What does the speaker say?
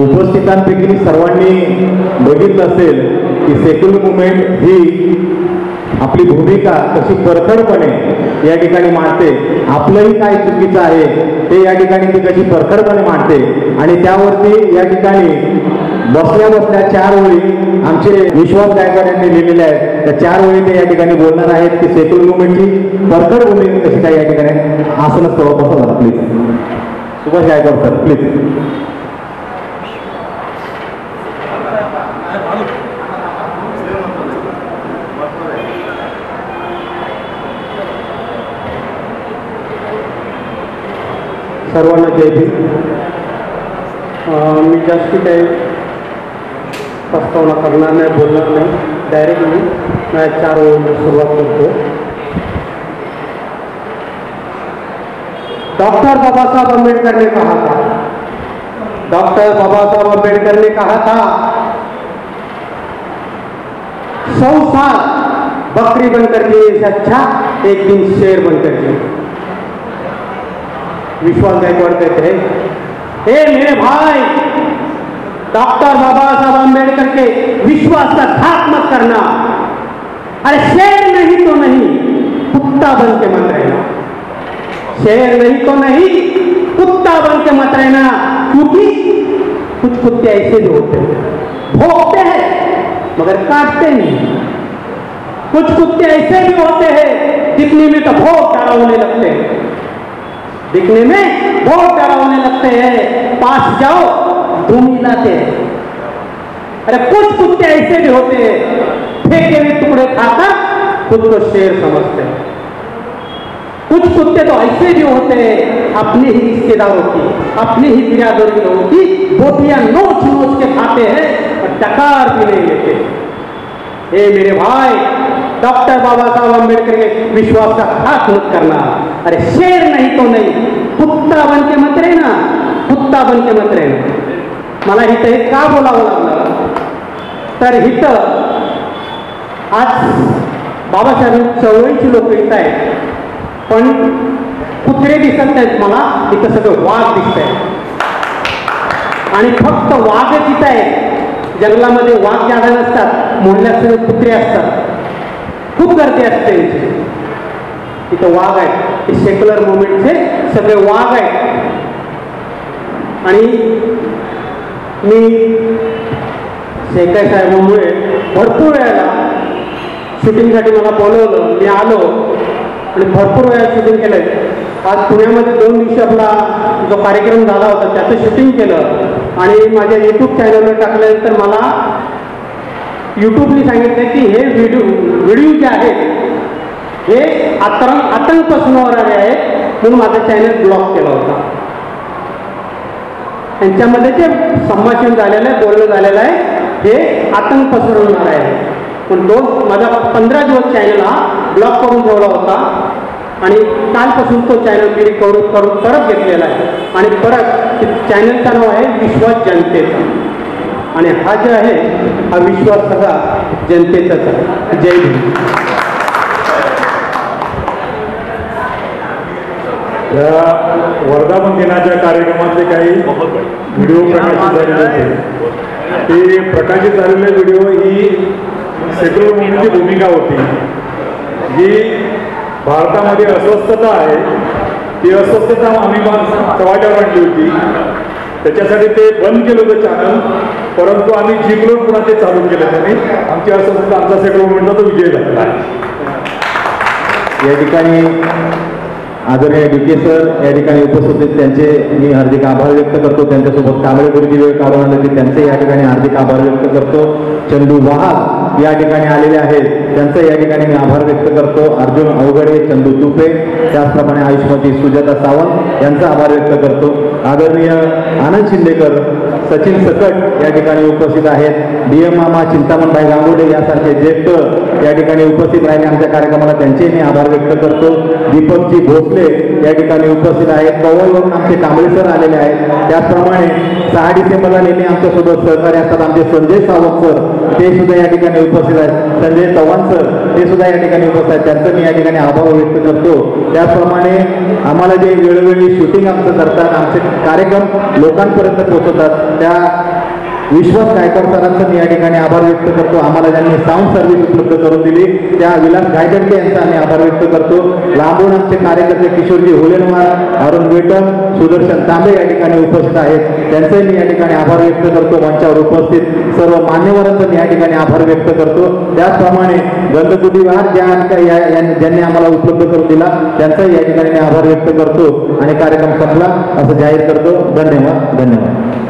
उपस्थितांपैकी सर्वांनी बघितलं असेल की सेक्युलर मुवमेंट ही आपली भूमिका कशी परखडपणे या ठिकाणी मांडते, आपलंही काय चुकीचं आहे ते या ठिकाणी ती कशी परखडपणे मांडते आणि त्यावरती या ठिकाणी बसल्या बसल्या 4 ओळी आमचे विश्वास गायकवाड यांनी लिहिलेल्या आहेत. त्या 4 ओळी ते या ठिकाणी बोलणार आहेत की सेक्युलर मुवमेंटची परखड भूमिका कशी काय या ठिकाणी. आसनच बसा please. Subhash Gaikwad sir please. सर्वांना जय भीम. मी जास्ती काही प्रस्तावना करणार नाही, बोलणार नाही. डायरेक्टली मैं 4 ओळींची सुरुवात करतो. डॉक्टर बाबा साहब अम्बेडकर ने कहा था, डॉक्टर बाबा साहब अम्बेडकर ने कहा था 100 साल बकरी बनकर जीने से अच्छा एक दिन शेर बनकर जिए. विश्वास गायकवाड़ कहते हैं, हे मेरे भाई, डॉक्टर बाबा साहब अम्बेडकर के विश्वास का घात मत करना. अरे शेर नहीं तो नहीं, कुत्ता बन के मत रहना. शेर नहीं तो नहीं, कुत्ता बन के मत रहना. क्योंकि कुछ कुत्ते ऐसे भी होते हैं, भौंकते हैं मगर काटते नहीं. कुछ कुत्ते ऐसे भी होते हैं दिखने में तो बहुत डरावने लगते हैं, दिखने में बहुत डरावने लगते हैं, पास जाओ धूम हिलाते हैं. अरे कुछ कुत्ते ऐसे भी होते हैं फेंके हुए टुकड़े खाकर खुद को शेर समझते हैं. कुछ कुत्ते तो ऐसे भी होते हैं अपने ही रिश्तेदारों की, अपने ही बिरादरी के लोगों की बोटियां नोच नोच के खाते हैं और डकार भी नहीं लेते. हे मेरे भाई, डॉक्टर बाबा साहब अम्बेडकर के विश्वास का घात मत करना. अरे शेर नहीं तो नहीं, कुत्ता बन के मत रहना, कुत्ता बन के मत रहना. मला हिथं हे का बोलावं लागलं तर हिथं आज बाबासाहेब चळवळीची लोक येत आहेत, पण कुत्रे दिसत नाहीत. मला इथं सगळं वाघ दिसत आहेत आणि फक्त वाघच इथं आहे. जंगलामध्ये वाघ जागा नसतात, मोडल्या सगळे कुत्रे असतात, खूप गर्दी असते. इथं वाघ आहे. हे सेक्युलर मुवमेंटचे सगळे वाघ आहेत. आणि मी शेकाय साहेबांमुळे भरपूर वेळेला शूटिंगसाठी मला बोलवलं, मी आलो आणि भरपूर वेळा शूटिंग केलंय. आज पुण्यामध्ये 2 दिवशी आपला जो कार्यक्रम झाला होता त्याचं शूटिंग केलं आणि माझ्या यूट्यूब चॅनलवर टाकल्यानंतर मला यूट्यूबने सांगितलं की हे व्हिडिओ जे आहेत हे आतंक पसरवणारे आहेत, म्हणून माझं चॅनल ब्लॉक केला होता. त्यांच्यामध्ये जे संभाषण झालेलं आहे, बोलणं झालेलं आहे हे आतंक पसरवणार आहे. पण माझा 15 दिवस चॅनल हा ब्लॉक करून ठेवला होता आणि कालपासून तो चॅनल मी रिकव्हर करून परत घेतलेला आहे. आणि परत चॅनलचं नाव आहे विश्वास जनतेचा आणि हा जे आहे हा विश्वास सगळा जनतेचाच आहे. जय भीम. या वर्धापन दिनाच्या कार्यक्रमातले काही व्हिडिओ प्रकाशित झालेले होते. ते प्रकाशित झालेले व्हिडिओ ही सेक्युलर मुवमेंटची भूमिका होती. जी भारतामध्ये अस्वस्थता आहे ती अस्वस्थता आम्ही कवाट्यावर आणली होती. त्याच्यासाठी ते बंद केलं होतं चॅनल, परंतु आम्ही जिंकलो पुन्हा ते चालू केलं. त्यांनी आमची अस्वस्थता, आमचा सेक्युलर मुवमेंटचा तो विजय झालेला आहे. या ठिकाणी आदरणीय डीके सर या ठिकाणी उपस्थित आहेत, त्यांचे मी हार्दिक आभार व्यक्त करतो. त्यांच्यासोबत कांबळे गुरुजी वेळ काढून आले ते त्यांचे या ठिकाणी हार्दिक आभार व्यक्त करतो. चंदू वाहाग या ठिकाणी आलेले आहेत, त्यांचं या ठिकाणी मी आभार व्यक्त करतो. अर्जुन अवघडे, चंदू तुपे, त्याचप्रमाणे आयुष्मती सुजाता सावंत यांचा आभार व्यक्त करतो. आदरणीय आनंद शिंदेकर, सचिन सकट या ठिकाणी उपस्थित आहेत. DM मामा, चिंतामणभाई गांगुडे यासारखे ज्येष्ठ या ठिकाणी उपस्थित राहिले आमच्या कार्यक्रमाला, त्यांचे मी आभार व्यक्त करतो. दीपकजी भोसले या ठिकाणी उपस्थित आहेत. पवनवरून आमचे कांबळे सर आलेले आहेत. त्याचप्रमाणे 6 डिसेंबरला नेहमी आमच्यासोबत सहकार्य असतात आमचे संजय सावंत सर ते सुद्धा या ठिकाणी उपस्थित आहेत. संजय चव्हाण सर ते सुद्धा या ठिकाणी उपस्थित आहेत. त्यांचं मी या ठिकाणी आभार व्यक्त करतो. त्याचप्रमाणे आम्हाला जे वेळोवेळी शूटिंग आमचं करतात, आमचे कार्यक्रम लोकांपर्यंत पोहोचवतात, त्या विश्वास गायकवाड सरांचं मी या ठिकाणी आभार व्यक्त करतो. आम्हाला ज्यांनी साऊंड सर्व्हिस उपलब्ध करून दिली त्या विलास गायकवाड यांचा आम्ही आभार व्यक्त करतो. लांबून आमचे कार्यकर्ते किशोरजी होलेनवार, अरुण वेटम, सुदर्शन तांबे या ठिकाणी उपस्थित आहेत. त्यांचंही मी या ठिकाणी आभार व्यक्त करतो. मंचावर उपस्थित सर्व मान्यवरांचं मी या ठिकाणी आभार व्यक्त करतो. त्याचप्रमाणे गंधकुटी वाहन ज्यांनी आम्हाला उपलब्ध करून दिला त्यांचाही या ठिकाणी मी आभार व्यक्त करतो आणि कार्यक्रम संपला असं जाहीर करतो. धन्यवाद.